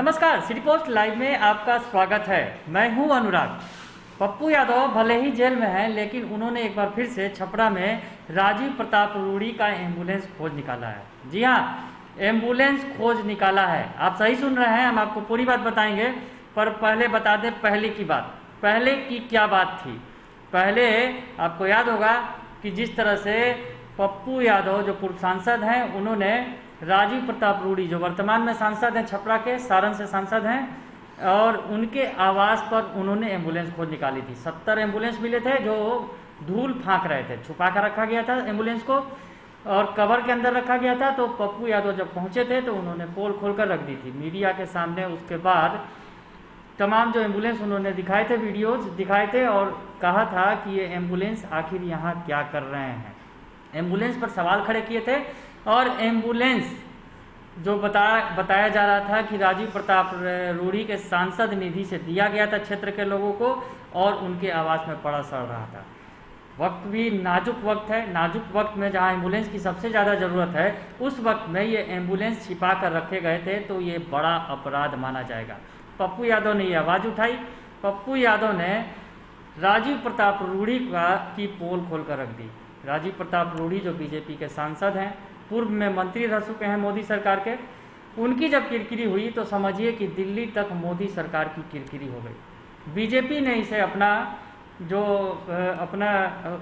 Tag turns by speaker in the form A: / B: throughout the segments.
A: नमस्कार, city post live में आपका स्वागत है। मैं हूं अनुराग। पप्पू यादव भले ही जेल में हैं, लेकिन उन्होंने एक बार फिर से छपरा में राजीव प्रताप रूड़ी का एम्बुलेंस खोज निकाला है। जी हाँ, एम्बुलेंस खोज निकाला है। आप सही सुन रहे हैं, हम आपको पूरी बात बताएंगे। पर पहले बता दें पहले की बात। पहले की क्या बात थी? पहले आपको याद होगा कि जिस तरह से पप्पू यादव जो पूर्व सांसद हैं, उन्होंने राजीव प्रताप रूड़ी जो वर्तमान में सांसद हैं, छपरा के सारण से सांसद हैं, और उनके आवास पर उन्होंने एम्बुलेंस खोज निकाली थी। 70 एम्बुलेंस मिले थे जो धूल फाँक रहे थे। छुपा कर रखा गया था एम्बुलेंस को और कवर के अंदर रखा गया था। तो पप्पू यादव जब पहुंचे थे तो उन्होंने पोल खोलकर रख दी थी मीडिया के सामने। उसके बाद तमाम जो एम्बुलेंस उन्होंने दिखाए थे, वीडियोज दिखाए थे, और कहा था कि ये एम्बुलेंस आखिर यहाँ क्या कर रहे हैं। एम्बुलेंस पर सवाल खड़े किए थे। और एम्बुलेंस जो बताया जा रहा था कि राजीव प्रताप रूड़ी के सांसद निधि से दिया गया था क्षेत्र के लोगों को, और उनके आवास में पड़ा सड़ रहा था। वक्त भी नाजुक वक्त है। नाजुक वक्त में जहां एम्बुलेंस की सबसे ज़्यादा ज़रूरत है, उस वक्त में ये एम्बुलेंस छिपा कर रखे गए थे, तो ये बड़ा अपराध माना जाएगा। पप्पू यादव ने ये आवाज़ उठाई। पप्पू यादव ने राजीव प्रताप रूड़ी की पोल खोल कर रख दी। राजीव प्रताप रूड़ी जो बीजेपी के सांसद हैं, पूर्व में मंत्री रह चुके हैं मोदी सरकार के, उनकी जब किरकिरी हुई तो समझिए कि दिल्ली तक मोदी सरकार की किरकिरी हो गई। बीजेपी ने इसे अपना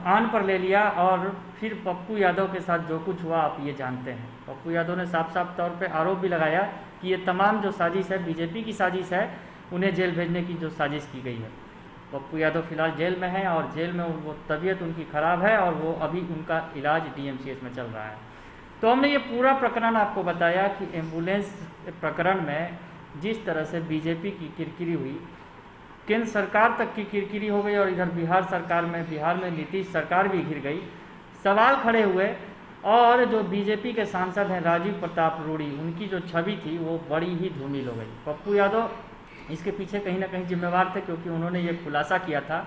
A: आन पर ले लिया, और फिर पप्पू यादव के साथ जो कुछ हुआ आप ये जानते हैं। पप्पू यादव ने साफ साफ तौर पे आरोप भी लगाया कि ये तमाम जो साजिश है बीजेपी की साजिश है, उन्हें जेल भेजने की जो साजिश की गई है। पप्पू यादव फिलहाल जेल में हैं, और जेल में वो तबीयत उनकी ख़राब है, और वो अभी उनका इलाज DMCH में चल रहा है। तो हमने ये पूरा प्रकरण आपको बताया कि एम्बुलेंस प्रकरण में जिस तरह से बीजेपी की किरकिरी हुई, केंद्र सरकार तक की किरकिरी हो गई, और इधर बिहार में नीतीश सरकार भी घिर गई। सवाल खड़े हुए, और जो बीजेपी के सांसद हैं राजीव प्रताप रूड़ी, उनकी जो छवि थी वो बड़ी ही धूमिल हो गई। पप्पू यादव इसके पीछे कहीं ना कहीं जिम्मेवार थे, क्योंकि उन्होंने ये खुलासा किया था,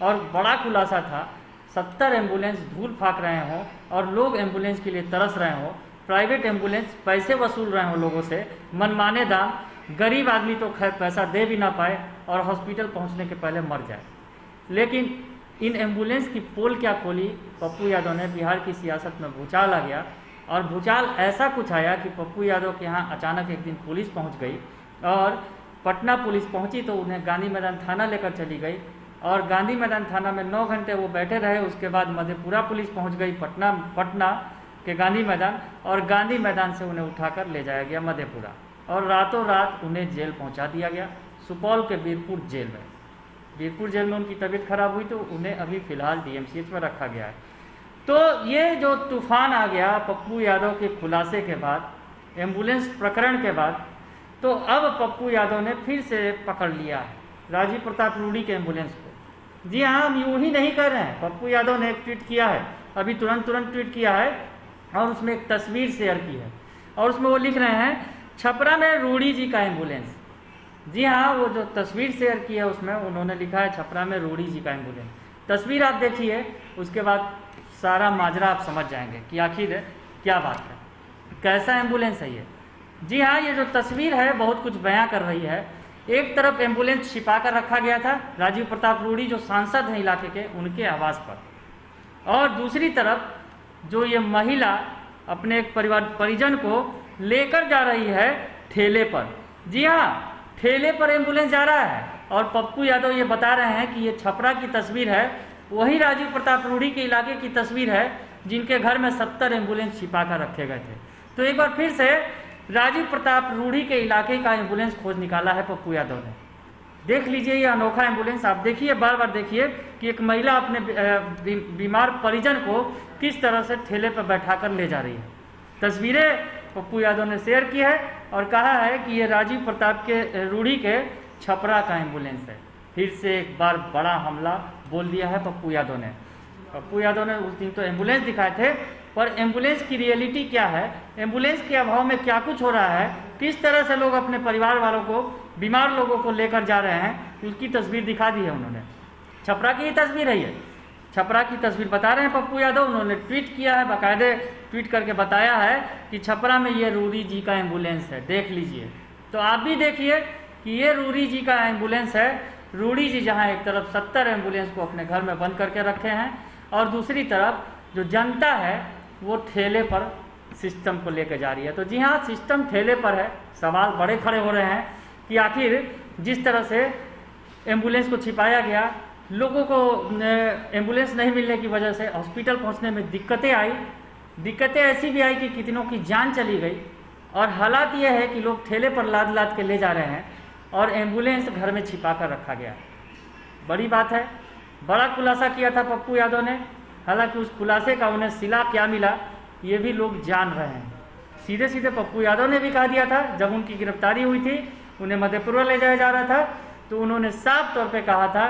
A: और बड़ा खुलासा था। 70 एम्बुलेंस धूल फाँक रहे हों, और लोग एम्बुलेंस के लिए तरस रहे हों, प्राइवेट एम्बुलेंस पैसे वसूल रहे हों लोगों से मनमाने दाम, गरीब आदमी तो खैर पैसा दे भी ना पाए और हॉस्पिटल पहुंचने के पहले मर जाए। लेकिन इन एम्बुलेंस की पोल क्या खोली पप्पू यादव ने। बिहार की सियासत में भूचाल आ गया, और भूचाल ऐसा कुछ आया कि पप्पू यादव के यहाँ अचानक एक दिन पुलिस पहुँच गई, और पटना पुलिस पहुँची तो उन्हें गांधी मैदान थाना लेकर चली गई, और गांधी मैदान थाना में 9 घंटे वो बैठे रहे। उसके बाद मधेपुरा पुलिस पहुंच गई पटना के गांधी मैदान, और गांधी मैदान से उन्हें उठाकर ले जाया गया मधेपुरा, और रातों रात उन्हें जेल पहुंचा दिया गया, सुपौल के वीरपुर जेल में। वीरपुर जेल में उनकी तबीयत खराब हुई तो उन्हें अभी फ़िलहाल DMCH में रखा गया है। तो ये जो तूफान आ गया पप्पू यादव के खुलासे के बाद, एम्बुलेंस प्रकरण के बाद, तो अब पप्पू यादव ने फिर से पकड़ लिया है राजीव प्रताप रूड़ी के एम्बुलेंस को। जी हाँ, हम यूं ही नहीं कर रहे हैं। पप्पू यादव ने एक ट्वीट किया है, अभी तुरंत ट्वीट किया है, और उसमें एक तस्वीर शेयर की है, और उसमें वो लिख रहे हैं छपरा में रूड़ी जी का एम्बुलेंस। जी हाँ, वो जो तस्वीर शेयर की है उसमें उन्होंने लिखा है छपरा में रूड़ी जी का एम्बुलेंस। तस्वीर आप देखिए, उसके बाद सारा माजरा आप समझ जाएंगे कि आखिर क्या बात है, कैसा एम्बुलेंस है ये। जी हाँ, ये जो तस्वीर है बहुत कुछ बयां कर रही है। एक तरफ एम्बुलेंस छिपा कर रखा गया था राजीव प्रताप रूड़ी जो सांसद हैं इलाके के, उनके आवास पर, और दूसरी तरफ जो ये महिला अपने एक परिजन को लेकर जा रही है ठेले पर। जी हाँ, ठेले पर एम्बुलेंस जा रहा है, और पप्पू यादव ये बता रहे हैं कि ये छपरा की तस्वीर है, वही राजीव प्रताप रूड़ी के इलाके की तस्वीर है जिनके घर में 70 एम्बुलेंस छिपा कर रखे गए थे। तो एक बार फिर से राजीव प्रताप रूड़ी के इलाके का एम्बुलेंस खोज निकाला है पप्पू यादव ने। देख लीजिए ये अनोखा एम्बुलेंस, आप देखिए, बार बार देखिए कि एक महिला अपने बीमार परिजन को किस तरह से ठेले पर बैठाकर ले जा रही है। तस्वीरें पप्पू यादव ने शेयर की है, और कहा है कि ये राजीव प्रताप के रूड़ी के छपरा का एम्बुलेंस है। फिर से एक बार बड़ा हमला बोल दिया है पप्पू यादव ने। पप्पू यादव ने उस दिन तो एम्बुलेंस दिखाए थे, पर एम्बुलेंस की रियलिटी क्या है, एम्बुलेंस के अभाव में क्या कुछ हो रहा है, किस तरह से लोग अपने परिवार वालों को, बीमार लोगों को लेकर जा रहे हैं, उसकी तस्वीर दिखा दी है उन्होंने। छपरा की ही तस्वीर है ये, छपरा की तस्वीर बता रहे हैं पप्पू यादव। उन्होंने ट्वीट किया है, बाकायदे ट्वीट करके बताया है कि छपरा में ये रूड़ी जी का एम्बुलेंस है, देख लीजिए। तो आप भी देखिए कि ये रूड़ी जी का एम्बुलेंस है। रूड़ी जी जहाँ एक तरफ 70 एम्बुलेंस को अपने घर में बंद करके रखे हैं और दूसरी तरफ जो जनता है वो ठेले पर सिस्टम को लेकर जा रही है। तो जी हाँ, सिस्टम ठेले पर है। सवाल बड़े खड़े हो रहे हैं कि आखिर जिस तरह से एम्बुलेंस को छिपाया गया, लोगों को एम्बुलेंस नहीं मिलने की वजह से हॉस्पिटल पहुंचने में दिक्कतें आई, दिक्कतें ऐसी भी आई कि कितनों की जान चली गई। और हालात यह है कि लोग ठेले पर लाद लाद के ले जा रहे हैं और एम्बुलेंस घर में छिपा कर रखा गया। बड़ी बात है। बड़ा खुलासा किया था पप्पू यादव ने, हालांकि उस खुलासे का उन्हें सिला क्या मिला ये भी लोग जान रहे हैं। सीधे सीधे पप्पू यादव ने भी कहा दिया था, जब उनकी गिरफ्तारी हुई थी, उन्हें मधेपुरा ले जाया जा रहा था, तो उन्होंने साफ तौर पे कहा था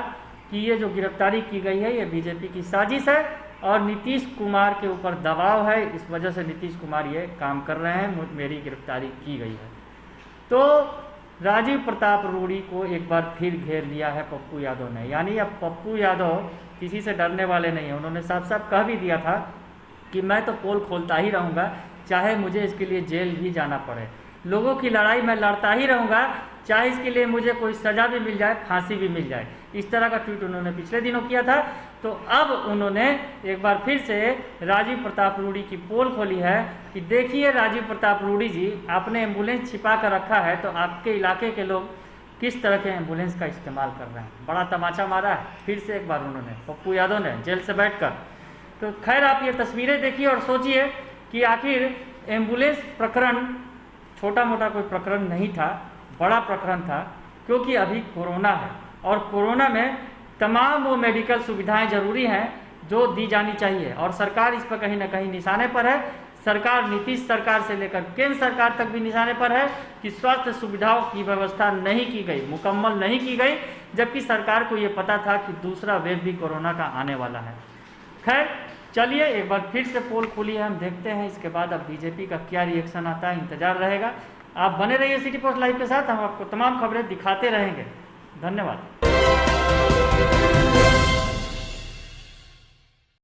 A: कि ये जो गिरफ्तारी की गई है ये बीजेपी की साजिश है और नीतीश कुमार के ऊपर दबाव है, इस वजह से नीतीश कुमार ये काम कर रहे हैं, मेरी गिरफ्तारी की गई है। तो राजीव प्रताप रूड़ी को एक बार फिर घेर लिया है पप्पू यादव ने। यानी अब पप्पू यादव किसी से डरने वाले नहीं हैं। उन्होंने साफ साफ कह भी दिया था कि मैं तो पोल खोलता ही रहूँगा, चाहे मुझे इसके लिए जेल भी जाना पड़े। लोगों की लड़ाई मैं लड़ता ही रहूँगा, चाहे इसके लिए मुझे कोई सज़ा भी मिल जाए, फांसी भी मिल जाए। इस तरह का ट्वीट उन्होंने पिछले दिनों किया था। तो अब उन्होंने एक बार फिर से राजीव प्रताप रूड़ी की पोल खोली है कि देखिए राजीव प्रताप रूड़ी जी, आपने एम्बुलेंस छिपा कर रखा है तो आपके इलाके के लोग किस तरह के एम्बुलेंस का इस्तेमाल कर रहे हैं। बड़ा तमाचा मारा है फिर से एक बार उन्होंने, पप्पू यादव ने, जेल से बैठकर। तो खैर आप ये तस्वीरें देखिए और सोचिए कि आखिर एम्बुलेंस प्रकरण छोटा मोटा कोई प्रकरण नहीं था, बड़ा प्रकरण था, क्योंकि अभी कोरोना है और कोरोना में तमाम वो मेडिकल सुविधाएं जरूरी हैं जो दी जानी चाहिए और सरकार इस पर कहीं ना कहीं निशाने पर है। सरकार, नीतीश सरकार से लेकर केंद्र सरकार तक भी निशाने पर है कि स्वास्थ्य सुविधाओं की व्यवस्था नहीं की गई, मुकम्मल नहीं की गई, जबकि सरकार को ये पता था कि दूसरा वेव भी कोरोना का आने वाला है। खैर चलिए, एक बार फिर से पोल खुली है, हम देखते हैं इसके बाद अब बीजेपी का क्या रिएक्शन आता है, इंतजार रहेगा। आप बने रहिए सिटी पोस्ट लाइव के साथ, हम आपको तमाम खबरें दिखाते रहेंगे। धन्यवाद।